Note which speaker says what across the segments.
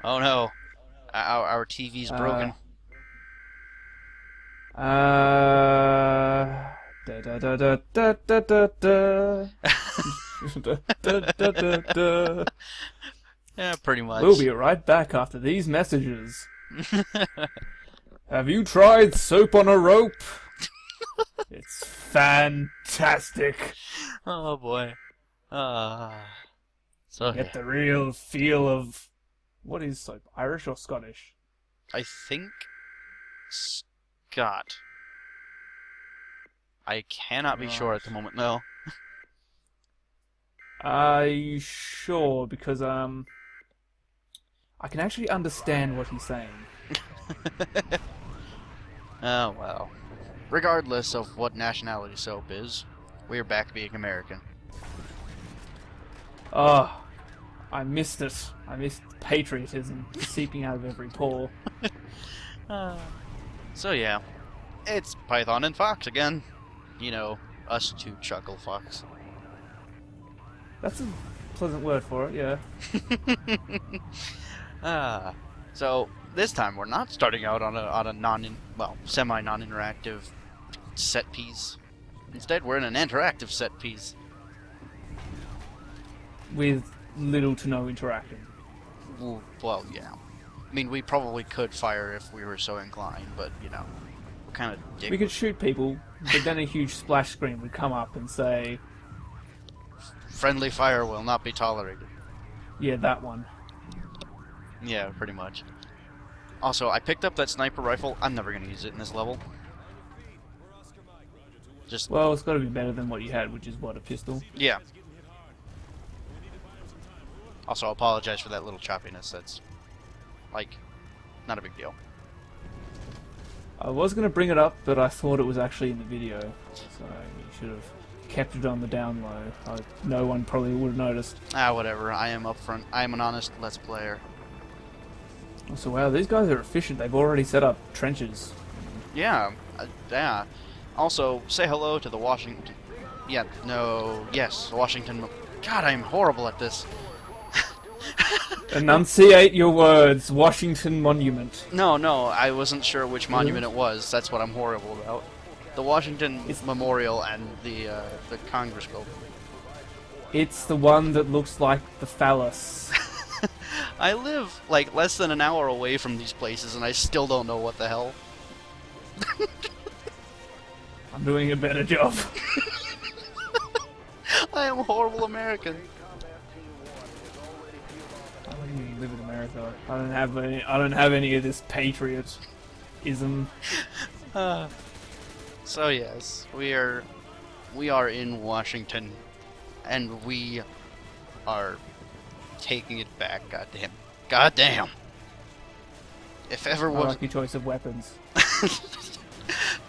Speaker 1: Oh no, our TV's broken.
Speaker 2: Da da da da da da da da. Da, da, da, da, da.
Speaker 1: Yeah, pretty
Speaker 2: We'll
Speaker 1: much.
Speaker 2: be right back after these messages. Have you tried soap on a rope? It's fantastic.
Speaker 1: Oh boy. So
Speaker 2: Get
Speaker 1: yeah,
Speaker 2: the real feel of what is soap? Irish or Scottish?
Speaker 1: I think Scott. I cannot be sure
Speaker 2: Right.
Speaker 1: at the moment, though.
Speaker 2: Are you sure? Because I can actually understand what he's saying.
Speaker 1: Oh well. Regardless of what nationality soap is, we're back being American.
Speaker 2: Oh, I missed it. I missed patriotism seeping out of every pore.
Speaker 1: So yeah, it's Python and Fox again. You know, us two chuckle Fox.
Speaker 2: That's a pleasant word for it, yeah.
Speaker 1: So this time we're not starting out on a semi non-interactive set piece. Instead, we're in an interactive set piece.
Speaker 2: With little to no interaction.
Speaker 1: Well, yeah. I mean, we probably could fire if we were so inclined, but you know, we're kind of dick.
Speaker 2: We could shoot people, but then a huge splash screen would come up and say,
Speaker 1: Friendly fire will not be tolerated.
Speaker 2: yeah, that one.
Speaker 1: Yeah, pretty much. Also, I picked up that sniper rifle. I'm never going to use it in this level. Just,
Speaker 2: Well, it's got to be better than what you had, which is what, a pistol?
Speaker 1: yeah. Also, I apologize for that little choppiness. That's, like, not a big deal.
Speaker 2: I was going to bring it up, but I thought it was actually in the video, so you should have kept it on the down low. No one probably would have noticed.
Speaker 1: Whatever. I am upfront. I am an honest Let's Player.
Speaker 2: So wow, these guys are efficient. They've already set up trenches.
Speaker 1: Yeah. Yeah. Also, say hello to the Washington... Yeah, no... Yes, Washington... God, I'm horrible at this.
Speaker 2: Enunciate your words, Washington Monument.
Speaker 1: No, I wasn't sure which monument it was. That's what I'm horrible about. The Washington Memorial and the Congress building.
Speaker 2: It's the one that looks like the phallus.
Speaker 1: I live, like, less than an hour away from these places, and I still don't know what the hell.
Speaker 2: I'm doing a better job.
Speaker 1: I am a horrible American.
Speaker 2: I don't even live in America. I don't have any of this patriotism.
Speaker 1: So yes, we are in Washington, and we are taking it back. Goddamn. If ever
Speaker 2: My
Speaker 1: was,
Speaker 2: lucky choice of weapons.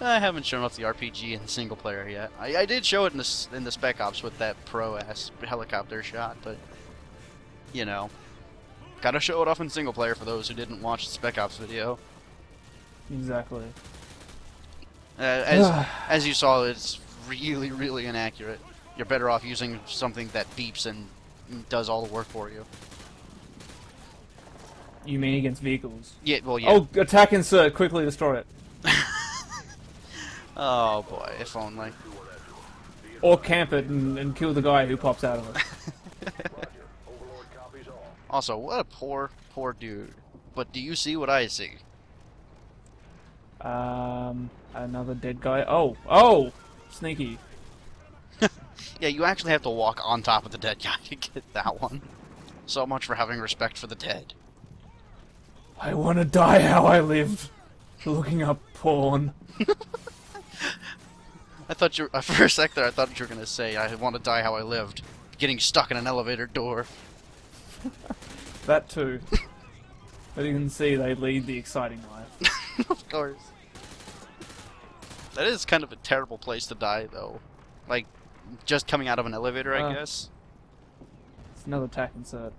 Speaker 1: I haven't shown off the RPG in single player yet. I did show it in the Spec Ops with that pro-ass helicopter shot, but you know, gotta show it off in single player for those who didn't watch the Spec Ops video.
Speaker 2: Exactly.
Speaker 1: As you saw, it's really inaccurate. You're better off using something that beeps and does all the work for you.
Speaker 2: You mean against vehicles?
Speaker 1: Yeah, well, yeah.
Speaker 2: Oh, attack insert! Quickly destroy it.
Speaker 1: Oh boy, if only.
Speaker 2: Or camp it and kill the guy who pops out of it.
Speaker 1: Also, what a poor dude. But do you see what I see?
Speaker 2: Another dead guy. Oh! Sneaky.
Speaker 1: Yeah, you actually have to walk on top of the dead guy to get that one. So much for having respect for the dead.
Speaker 2: I want to die how I lived. Looking up porn.
Speaker 1: I thought for a sec there, I thought you were gonna say, I want to die how I lived. Getting stuck in an elevator door.
Speaker 2: That too. But you can see they lead the exciting life.
Speaker 1: Of course. That is kind of a terrible place to die, though. Like, just coming out of an elevator, I guess.
Speaker 2: It's another attack insert.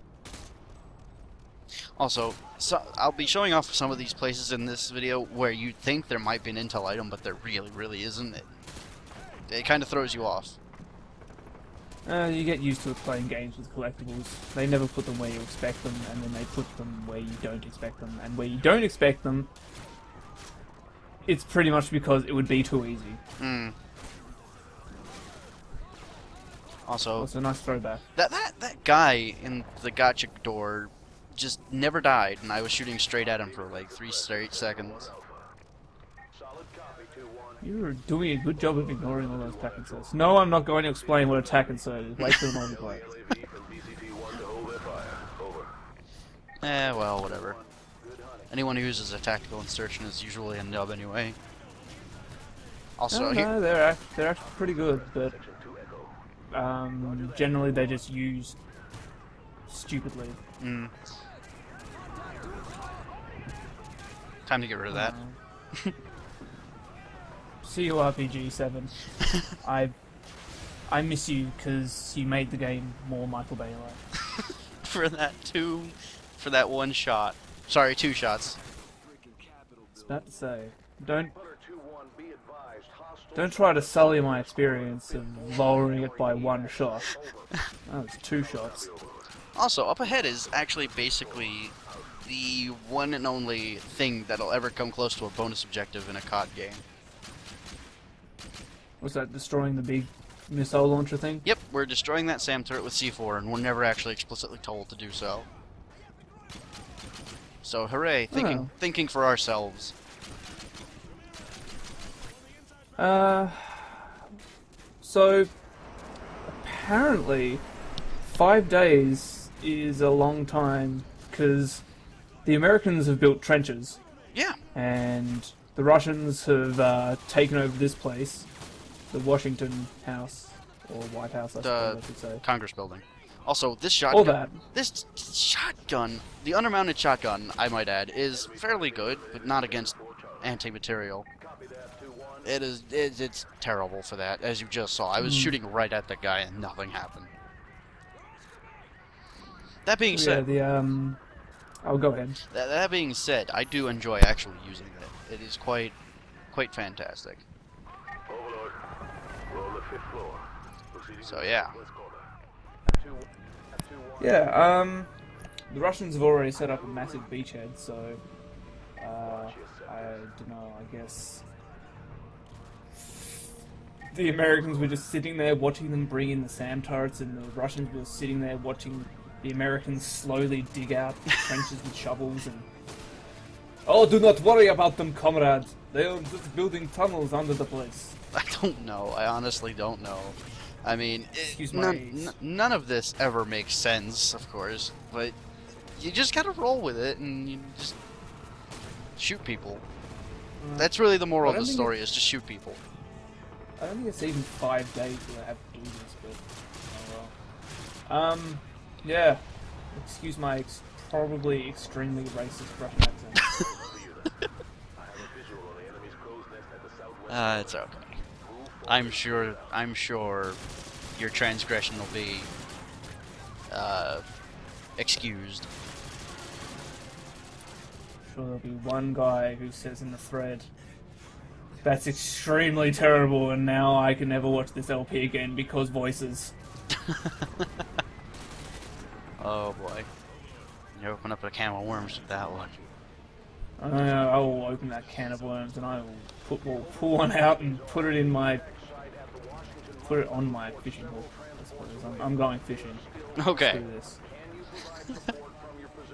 Speaker 1: Also, so I'll be showing off some of these places in this video where you'd think there might be an intel item, but there really isn't. It kind of throws you off.
Speaker 2: You get used to it playing games with collectibles. They never put them where you expect them, and then they put them where you don't expect them. And where you don't expect them, it's pretty much because it would be too easy.
Speaker 1: Mm. Also,
Speaker 2: a nice throwback.
Speaker 1: That guy in the gotcha door just never died, and I was shooting straight at him for like 3 straight seconds.
Speaker 2: You're doing a good job of ignoring all those attack inserts. No, I'm not going to explain what attack insert is. Wait for the multiplayer.
Speaker 1: Well, whatever. Anyone who uses a tactical insertion is usually a nub anyway. Also,
Speaker 2: no, they're actually pretty good, but generally they just use stupidly.
Speaker 1: Mm. Time to get rid of that.
Speaker 2: See you, RPG 7. I miss you because you made the game more Michael Bay-like.
Speaker 1: For that one shot. Sorry, 2 shots.
Speaker 2: I was about to say, don't try to sully my experience of lowering it by 1 shot. Oh, it's 2 shots.
Speaker 1: Also, up ahead is actually basically the one and only thing that'll ever come close to a bonus objective in a COD game.
Speaker 2: Was that destroying the big missile launcher thing?
Speaker 1: Yep, we're destroying that SAM turret with C4, and we're never actually explicitly told to do so. So, hooray, thinking for ourselves.
Speaker 2: So, apparently, 5 days is a long time, because the Americans have built trenches.
Speaker 1: Yeah.
Speaker 2: And the Russians have taken over this place, the Washington House, or White House, I suppose I should say.
Speaker 1: Congress building. Also, this shotgun...
Speaker 2: All that.
Speaker 1: This shotgun, the undermounted shotgun, I might add, is fairly good, but not against anti-material. It's terrible for that, as you just saw. I was shooting right at the guy and nothing happened. That being said...
Speaker 2: Oh, go ahead.
Speaker 1: That being said, I do enjoy actually using it. It is quite fantastic. So yeah.
Speaker 2: Yeah, the Russians have already set up a massive beachhead, so I don't know, I guess the Americans were just sitting there watching them bring in the SAM turrets, and the Russians were sitting there watching the Americans slowly dig out trenches with shovels and... Oh, do not worry about them, comrades. They are just building tunnels under the place.
Speaker 1: I don't know. I honestly don't know. I mean, none of this ever makes sense, of course, but you just gotta roll with it and you just shoot people. That's really the moral of the story, is to shoot people.
Speaker 2: I don't think it's even 5 days that I have to do this, but oh well. Yeah. Excuse my probably extremely racist Russian accent.
Speaker 1: It's okay. I'm sure your transgression will be excused.
Speaker 2: Sure, there'll be one guy who says in the thread, "That's extremely terrible, and now I can never watch this LP again because voices."
Speaker 1: Oh boy. You open up a can of worms with that one.
Speaker 2: I will open that can of worms and I will pull one out and put it on my fishing hook, I suppose. I'm going fishing.
Speaker 1: Okay.
Speaker 2: Let's do this.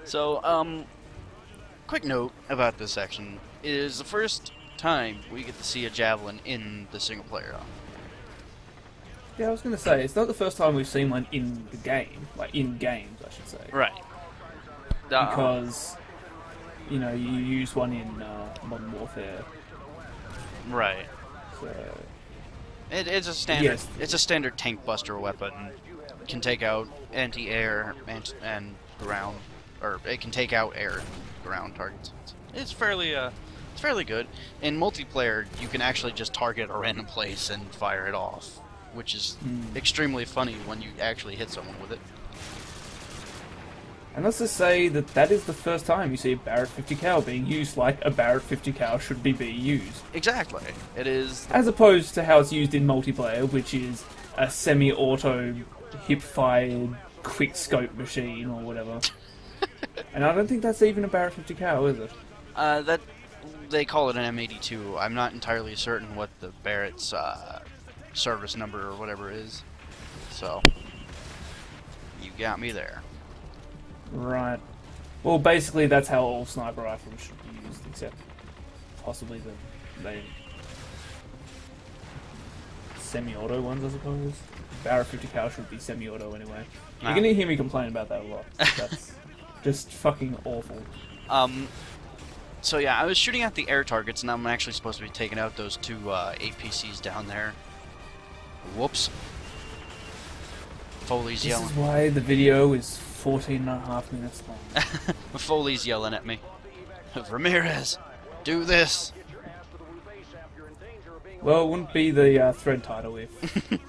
Speaker 1: So, quick note about this section. It is the first time we get to see a Javelin in the single player.
Speaker 2: Yeah, I was going to say, it's not the first time we've seen one in the game. Like, in games, I should say.
Speaker 1: Right.
Speaker 2: Because, you know, you use one in Modern Warfare.
Speaker 1: Right.
Speaker 2: So...
Speaker 1: It's a standard. Yes. It's a standard tank buster weapon. It can take out anti-air and ground, or it can take out air and ground targets. It's fairly good. In multiplayer, you can actually just target a random place and fire it off, which is extremely funny when you actually hit someone with it.
Speaker 2: And let's just say that is the first time you see a Barrett 50 cal being used like a Barrett 50 cal should be used.
Speaker 1: Exactly. It is...
Speaker 2: As opposed to how it's used in multiplayer, which is a semi-auto hip-fired quick scope machine or whatever. And I don't think that's even a Barrett 50 cal, is it?
Speaker 1: That they call it an M82. I'm not entirely certain what the Barrett's service number or whatever is. So you got me there.
Speaker 2: Right. Well, basically that's how all sniper rifles should be used, except possibly the semi-auto ones, I suppose. Barrett 50 cal should be semi-auto anyway.
Speaker 1: Nah.
Speaker 2: You're gonna hear me complain about that a lot. That's just fucking awful.
Speaker 1: So yeah, I was shooting at the air targets, and I'm actually supposed to be taking out those two APCs down there. Whoops. Foley's yelling.
Speaker 2: This is why the video is 14.5 minutes long.
Speaker 1: Foley's yelling at me. Ramirez, do this.
Speaker 2: Well, it wouldn't be the thread title if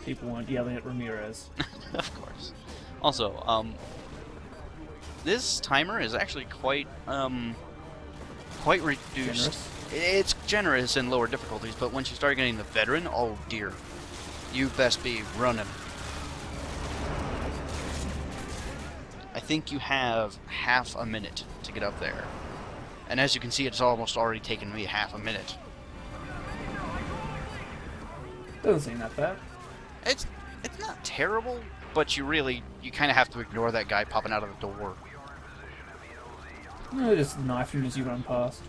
Speaker 2: people weren't yelling at Ramirez.
Speaker 1: Of course. Also, this timer is actually quite reduced.
Speaker 2: Generous?
Speaker 1: It's generous in lower difficulties, but once you start getting the veteran, oh dear, you best be running. I think you have half a minute to get up there, and as you can see, it's almost already taken me half a minute.
Speaker 2: Doesn't seem that bad.
Speaker 1: It's not terrible, but you kind of have to ignore that guy popping out of the door.
Speaker 2: No, just knife him as you run past.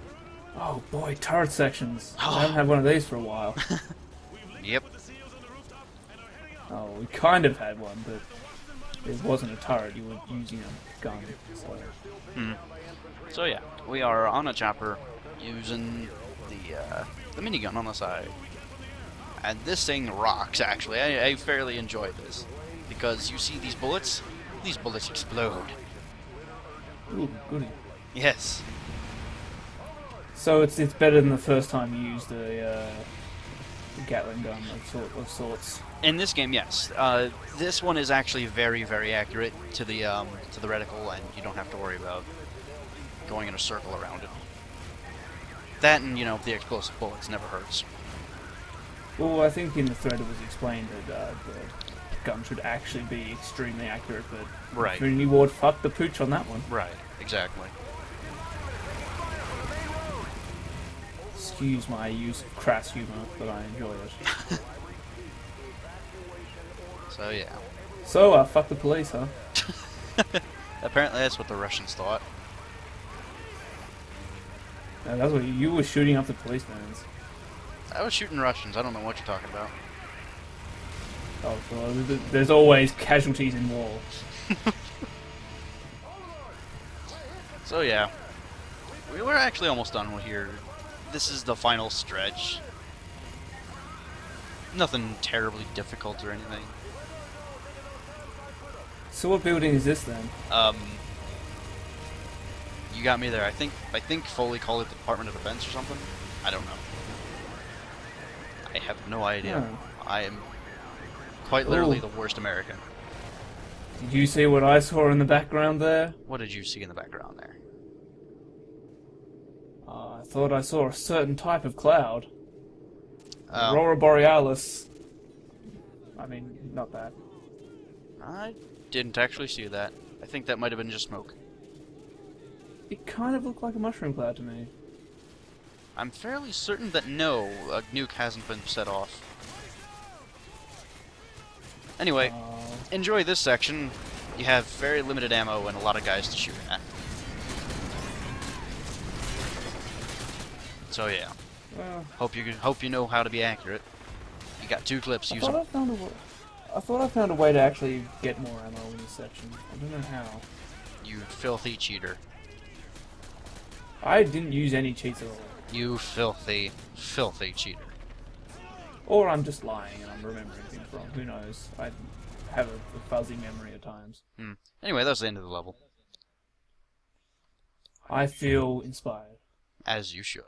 Speaker 2: Oh boy, turret sections. I haven't had one of these for a while.
Speaker 1: Yep.
Speaker 2: Oh, we kind of had one, but it wasn't a turret. You were using a gun.
Speaker 1: So yeah, we are on a chopper using the minigun on the side. And this thing rocks, actually. I fairly enjoy this. Because you see these bullets explode.
Speaker 2: Ooh, goody.
Speaker 1: Yes.
Speaker 2: So it's better than the first time you used a Gatling gun of sorts.
Speaker 1: In this game, yes. This one is actually very, very accurate to the reticle, and you don't have to worry about going in a circle around it. That and, you know, the explosive bullets never hurts.
Speaker 2: Well, I think in the thread it was explained that the gun should actually be extremely accurate, but
Speaker 1: Right.
Speaker 2: Infinity Ward fucked the pooch on that one.
Speaker 1: Right, exactly.
Speaker 2: Excuse my use of crass humor, but I enjoy it.
Speaker 1: So, yeah.
Speaker 2: So, fuck the police, huh?
Speaker 1: Apparently that's what the Russians thought.
Speaker 2: No, that's what you were shooting up the policemen.
Speaker 1: I was shooting Russians. I don't know what you're talking about.
Speaker 2: Oh, well, there's always casualties in war.
Speaker 1: So yeah, we were actually almost done with here. This is the final stretch. Nothing terribly difficult or anything.
Speaker 2: So what building is this then?
Speaker 1: You got me there. I think Foley called it the Department of Defense or something. I don't know. I have no idea.
Speaker 2: Oh.
Speaker 1: I am quite literally the worst American.
Speaker 2: Did you see what I saw in the background there?
Speaker 1: What did you see in the background there?
Speaker 2: I thought I saw a certain type of cloud.
Speaker 1: Oh.
Speaker 2: Aurora Borealis. I mean, not that.
Speaker 1: I didn't actually see that. I think that might have been just smoke.
Speaker 2: It kind of looked like a mushroom cloud to me.
Speaker 1: I'm fairly certain that no, a nuke hasn't been set off. Anyway, enjoy this section. You have very limited ammo and a lot of guys to shoot at. So yeah, hope you know how to be accurate. You got 2 clips. Use them.
Speaker 2: I thought I found a way to actually get more ammo in this section. I don't know how.
Speaker 1: You filthy cheater.
Speaker 2: I didn't use any cheats at all.
Speaker 1: You filthy, filthy cheater.
Speaker 2: Or I'm just lying and I'm remembering things wrong. Who knows? I have a fuzzy memory at times.
Speaker 1: Anyway, that's the end of the level.
Speaker 2: I feel inspired.
Speaker 1: As you should.